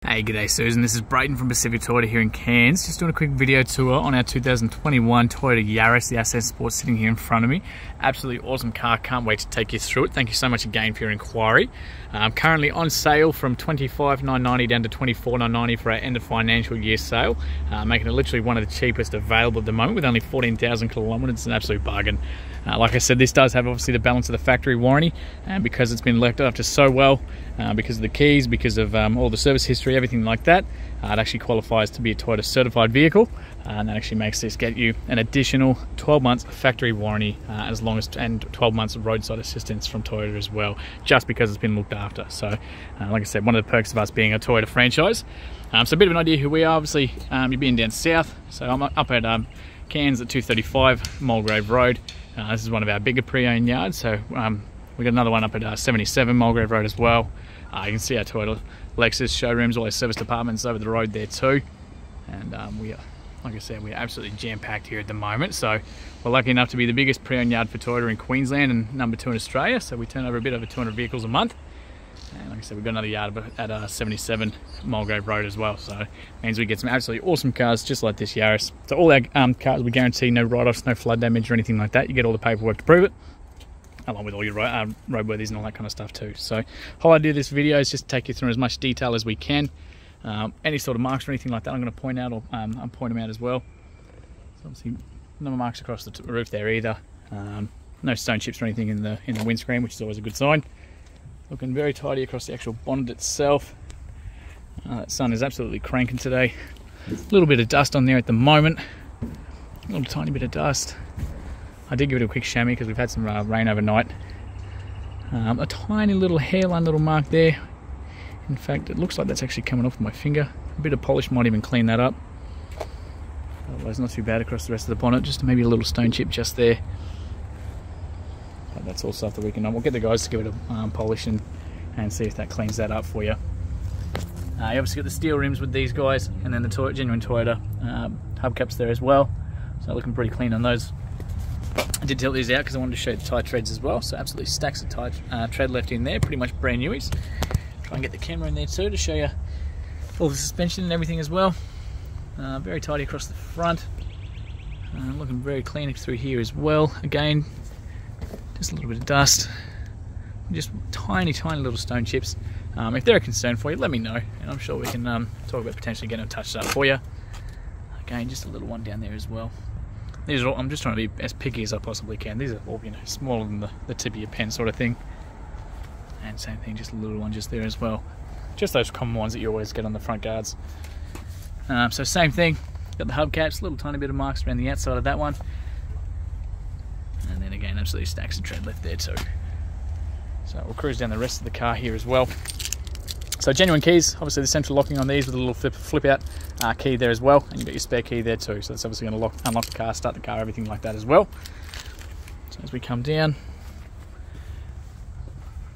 Hey, g'day Susan, this is Brayton from Pacific Toyota here in Cairns. Just doing a quick video tour on our 2021 Toyota Yaris, the Ascent Sport sitting here in front of me. Absolutely awesome car, can't wait to take you through it. Thank you so much again for your inquiry. Currently on sale from $25,990 down to $24,990 for our end of financial year sale, making it literally one of the cheapest available at the moment with only 14,000 kilometres. It's an absolute bargain. Like I said, this does have obviously the balance of the factory warranty, and because it's been looked after so well, because of the keys, because of all the service history, everything like that, it actually qualifies to be a Toyota certified vehicle, and that actually makes this get you an additional 12 months factory warranty, and 12 months of roadside assistance from Toyota as well, just because it's been looked after. So like I said, one of the perks of us being a Toyota franchise. So a bit of an idea who we are. Obviously you're being down south, so I'm up at Cairns at 235 Mulgrave Road. This is one of our bigger pre-owned yards, so we got another one up at 77 Mulgrave Road as well. You can see our Toyota Lexus showrooms, all our service departments over the road there too. And we are, like I said, we're absolutely jam-packed here at the moment. So we're lucky enough to be the biggest pre-owned yard for Toyota in Queensland and number 2 in Australia. So we turn over a bit over 200 vehicles a month. And like I said, we've got another yard at 77 Mulgrave Road as well. So it means we get some absolutely awesome cars just like this Yaris. So all our cars, we guarantee no write-offs, no flood damage or anything like that. You get all the paperwork to prove it, along with all your roadworthies and all that kind of stuff too. So the whole idea of this video is just to take you through as much detail as we can. Any sort of marks or anything like that I'm going to point out, or I'll point them out as well. So obviously no marks across the roof there either. No stone chips or anything in the windscreen, which is always a good sign. Looking very tidy across the actual bonnet itself. That sun is absolutely cranking today. A little bit of dust on there at the moment. A little tiny bit of dust. I did give it a quick chamois because we've had some rain overnight. A tiny little hairline little mark there. In fact, it looks like that's actually coming off my finger. A bit of polish might even clean that up. Otherwise, not too bad across the rest of the bonnet. Just maybe a little stone chip just there. But that's all stuff that we can. We'll get the guys to give it a polish and see if that cleans that up for you. You obviously got the steel rims with these guys, and then the genuine Toyota hubcaps there as well. So looking pretty clean on those. I did tilt these out because I wanted to show you the tyre treads as well. So absolutely stacks of tyre tread left in there, pretty much brand newies. Try and get the camera in there too to show you all the suspension and everything as well. Very tidy across the front. Looking very clean through here as well. Again, just a little bit of dust. Just tiny little stone chips. If they're a concern for you, let me know, and I'm sure we can talk about potentially getting them touched up for you. Again, just a little one down there as well. These are all, I'm just trying to be as picky as I possibly can. These are all, smaller than the tip of your pen sort of thing. And same thing, just a little one just there as well. Just those common ones that you always get on the front guards. So same thing, got the hubcaps, little tiny bit of marks around the outside of that one. And then again, absolutely stacks of tread left there too. So we'll cruise down the rest of the car here as well. So genuine keys, obviously the central locking on these with a little flip out key there as well, and you've got your spare key there too. So that's obviously going to unlock the car, start the car, everything like that as well. So as we come down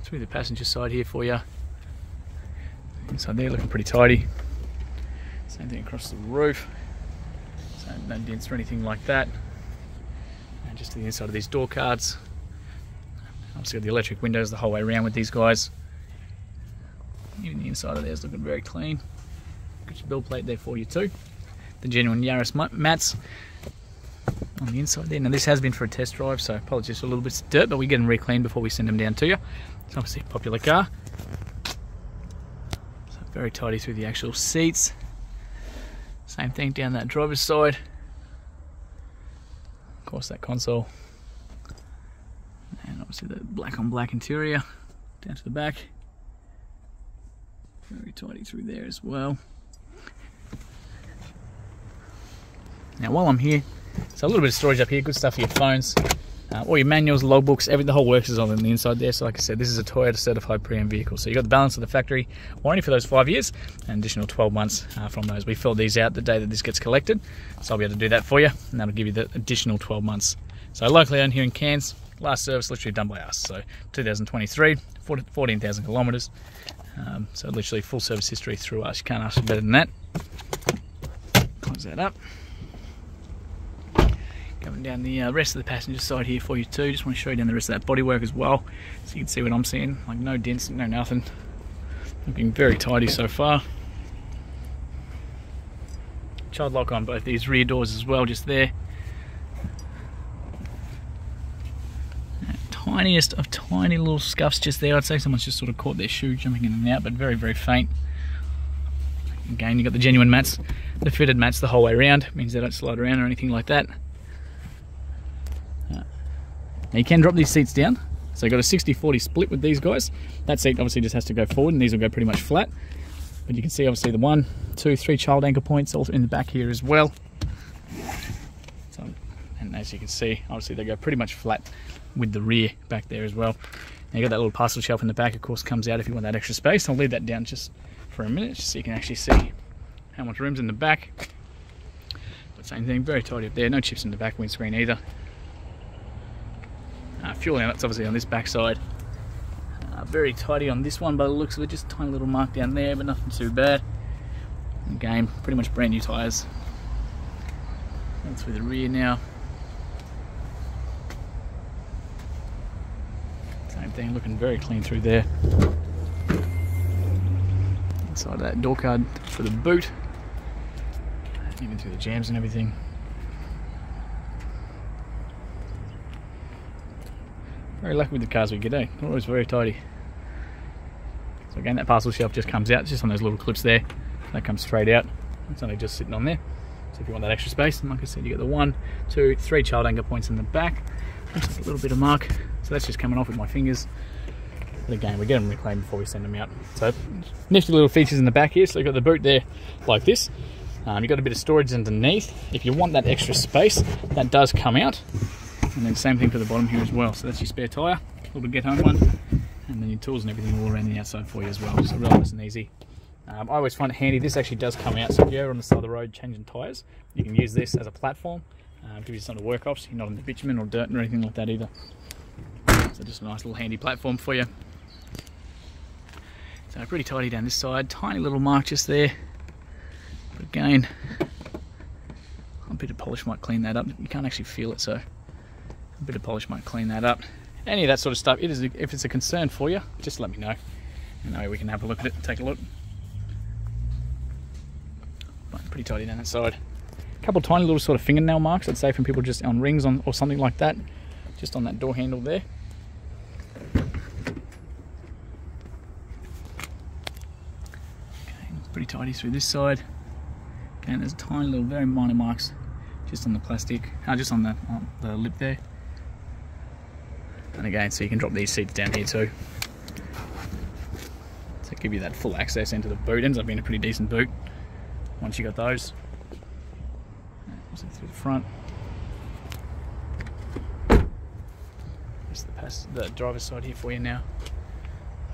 through the passenger side here for you, inside there looking pretty tidy. Same thing across the roof, so no dents or anything like that. And just to the inside of these door cards, obviously got the electric windows the whole way around with these guys. Even the inside of there is looking very clean. Got your build plate there for you too. The genuine Yaris mats on the inside there. Now this has been for a test drive, so apologies for a little bit of dirt, but we get them re-cleaned before we send them down to you. It's obviously a popular car. So very tidy through the actual seats. Same thing down that driver's side. Of course that console. And obviously the black on black interior down to the back. Very tidy through there as well. Now while I'm here, so a little bit of storage up here, good stuff for your phones, all your manuals, logbooks, the whole works is all on the inside there. So like I said, this is a Toyota certified pre-owned vehicle. So you got the balance of the factory warranty for those 5 years, and additional 12 months from those. We filled these out the day that this gets collected, so I'll be able to do that for you, and that'll give you the additional 12 months. So locally owned here in Cairns, last service literally done by us. So 2023, 14,000 kilometres. So literally full service history through us. You can't ask for better than that. Close that up. Coming down the rest of the passenger side here for you too. Just want to show you down the rest of that bodywork as well, so you can see what I'm seeing. Like no dents, no nothing. Looking very tidy so far. child lock on both these rear doors as well, just there. Tiniest of tiny little scuffs just there. I'd say someone's just sort of caught their shoe jumping in and out, but very, very faint. Again, you've got the genuine mats, the fitted mats the whole way around. Means they don't slide around or anything like that. Now you can drop these seats down. So you've got a 60-40 split with these guys. That seat obviously just has to go forward, and these will go pretty much flat. But you can see obviously the 1, 2, 3 child anchor points also in the back here as well. So, and as you can see, obviously they go pretty much flat with the rear back there as well. Now you've got that little parcel shelf in the back, of course, comes out if you want that extra space. I'll leave that down just for a minute, just so you can actually see how much room's in the back. But same thing, very tidy up there, no chips in the back windscreen either. Fuel outlet's obviously on this back side. Very tidy on this one by the looks of it, just a tiny little mark down there, but nothing too bad. Again, pretty much brand new tyres. That's through the rear now. Same thing, looking very clean through there. Inside of that door card for the boot, even through the jams and everything. Very lucky with the cars we get, eh? Always very tidy. So again, that parcel shelf just comes out, just on those little clips there. That comes straight out. It's only just sitting on there. So if you want that extra space, and like I said, you get the 1, 2, 3 child anchor points in the back. Just a little bit of mark. So that's just coming off with my fingers. But again, we get them reclaimed before we send them out. So nifty little features in the back here. So you've got the boot there like this. You've got a bit of storage underneath. If you want that extra space, that does come out. And then same thing for the bottom here as well. So that's your spare tyre, little get home one, and then your tools and everything all around the outside for you as well. So real nice and easy. I always find it handy. This actually does come out, so if you're ever on the side of the road changing tyres, you can use this as a platform. Give you some work ops. You're not on the bitumen or dirt or anything like that either. So just a nice little handy platform for you. So pretty tidy down this side. Tiny little mark just there. But again, a bit of polish might clean that up. You can't actually feel it, so a bit of polish might clean that up. Any of that sort of stuff, if it's a concern for you, just let me know. And that way we can have a look at it and take a look. But pretty tidy down that side. A couple of tiny little sort of fingernail marks, I'd say, from people just on rings or something like that. Just on that door handle there. Okay, pretty tidy through this side. Okay, and there's tiny little, very minor marks just on the plastic, just on the lip there. And again, so you can drop these seats down here too. So give you that full access into the boot. Ends up being a pretty decent boot once you got those. Also through the front. Just the driver's side here for you now.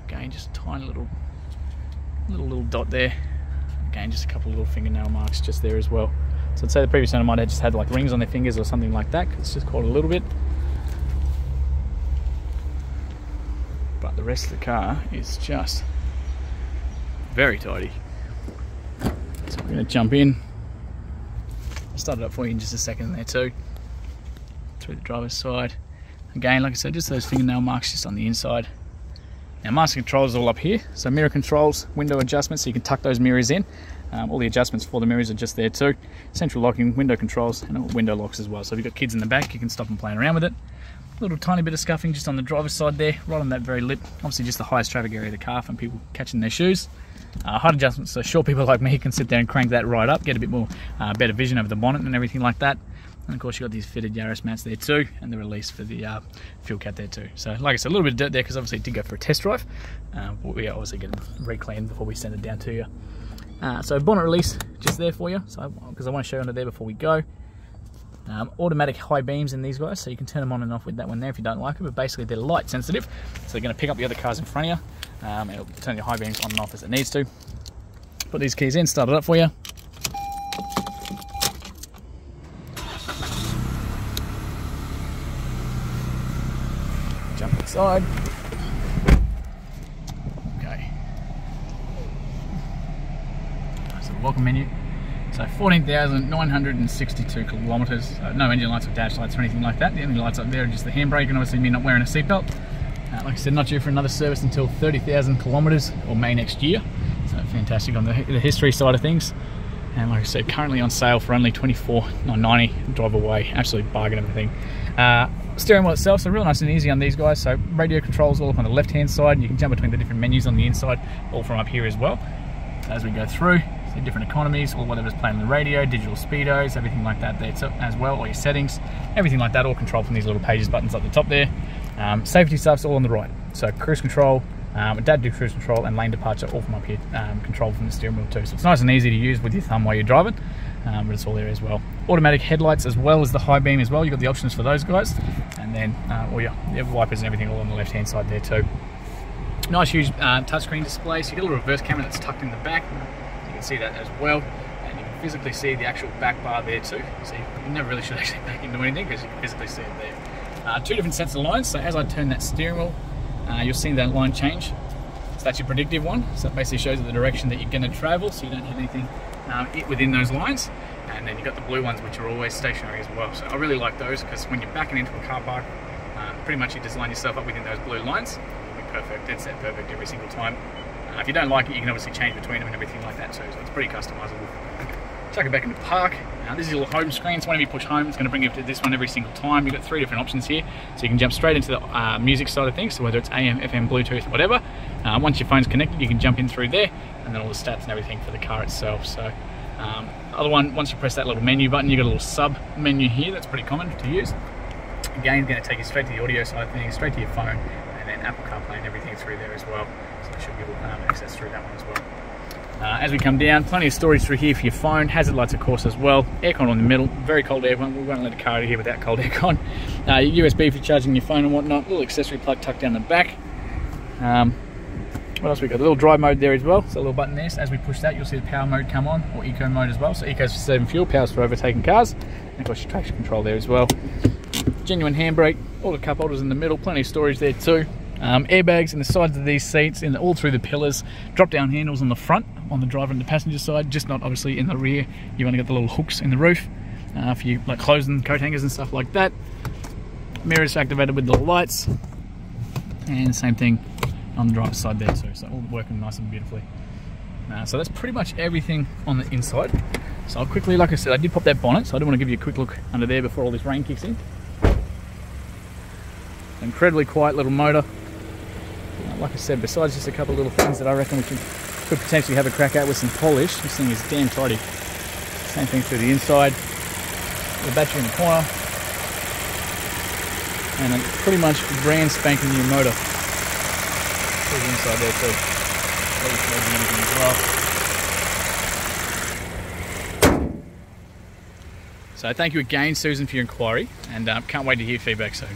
Again, just a tiny little dot there. Again, just a couple of little fingernail marks just there as well. So I'd say the previous owner might have just had like rings on their fingers or something like that, because it's just caught a little bit. But the rest of the car is just very tidy. So we're going to jump in. I'll start it up for you in just a second there too. Through the driver's side. Again, like I said, just those fingernail marks just on the inside. Now, master controls all up here. So mirror controls, window adjustments, so you can tuck those mirrors in. All the adjustments for the mirrors are just there too. Central locking, window controls, and window locks as well. So if you've got kids in the back, you can stop them playing around with it. A little tiny bit of scuffing just on the driver's side there, right on that very lip. Obviously just the highest traffic area of the car from people catching their shoes. Height adjustments, so short people like me can sit there and crank that right up, get a bit more better vision over the bonnet and everything like that. And of course you've got these fitted Yaris mats there too, and the release for the fuel cap there too. So like I said, a little bit of dirt there because obviously it did go for a test drive. But we obviously get it recleaned before we send it down to you. So bonnet release just there for you, so because I want to show you under there before we go. Automatic high beams in these guys, so you can turn them on and off with that one there if you don't like it, but basically they're light sensitive, so they're going to pick up the other cars in front of you, and it'll turn your high beams on and off as it needs to. Put these keys in, start it up for you. Jump inside. Okay. So the welcome menu. So 14,962 kilometres, no engine lights or dash lights or anything like that. The only lights up there are just the handbrake and obviously me not wearing a seatbelt. Like I said, not due for another service until 30,000 kilometres or May next year. So fantastic on the history side of things. And like I said, currently on sale for only $24.90. Drive away, absolute bargain everything. Steering wheel itself, so real nice and easy on these guys. So radio controls all up on the left hand side, and you can jump between the different menus on the inside, all from up here as well. As we go through, see different economies, or whatever's playing on the radio, digital speedos, everything like that there as well, all your settings, everything like that, all controlled from these little pages buttons up the top there. Safety stuff's all on the right. So cruise control, adaptive cruise control, and lane departure all from up here, controlled from the steering wheel too. So it's nice and easy to use with your thumb while you're driving, but it's all there as well. Automatic headlights as well as the high beam as well. You've got the options for those guys, and then all your wipers and everything all on the left hand side there too. Nice huge touchscreen display, so you get a little reverse camera that's tucked in the back. You can see that as well, and you can physically see the actual back bar there too. So you never really should actually back into anything because you can physically see it there. Two different sets of lines, so as I turn that steering wheel, you'll see that line change. So that's your predictive one, so it basically shows you the direction that you're going to travel, so you don't hit anything within those lines. And then you've got the blue ones, which are always stationary as well. So I really like those, because when you're backing into a car park, pretty much you just line yourself up within those blue lines. It'll be perfect, dead set perfect every single time. If you don't like it, you can obviously change between them and everything like that too, so it's pretty customizable. Chuck it back into park. This is your home screen, so whenever you push home, it's going to bring you to this one every single time. You've got three different options here, so you can jump straight into the music side of things, so whether it's AM, FM, Bluetooth, whatever. Once your phone's connected, you can jump in through there, and then all the stats and everything for the car itself. So, other one, once you press that little menu button, you've got a little sub menu here that's pretty common to use. Again, going to take you straight to the audio side of things, straight to your phone, and then Apple CarPlay and everything through there as well. So you should be able to access through that one as well. As we come down, plenty of storage through here for your phone, hazard lights of course as well, aircon in the middle, very cold aircon, we won't let a car out of here without cold aircon. USB for charging your phone and whatnot, little accessory plug tucked down the back. What else we got? A little drive mode there as well, so a little button there, so as we push that you'll see the power mode come on, or eco mode as well. So eco's for saving fuel, power's for overtaking cars, and of course your traction control there as well. Genuine handbrake, all the cup holders in the middle, plenty of storage there too. Airbags in the sides of these seats, all through the pillars, drop down handles on the front, on the driver and the passenger side, just not obviously in the rear. You've only got the little hooks in the roof for you like closing coat hangers and stuff like that. Mirrors activated with the lights, and the same thing on the driver's side there too, so all working nice and beautifully. So that's pretty much everything on the inside. So I'll quickly, like I said, I did pop that bonnet, so I do want to give you a quick look under there before all this rain kicks in. Incredibly quiet little motor. Like I said, besides just a couple of little things that I reckon we could potentially have a crack at with some polish, this thing is damn tidy. Same thing through the inside. The battery in the corner, and a pretty much brand spanking new motor. Through the inside there too. So thank you again, Susan, for your inquiry, and can't wait to hear feedback soon.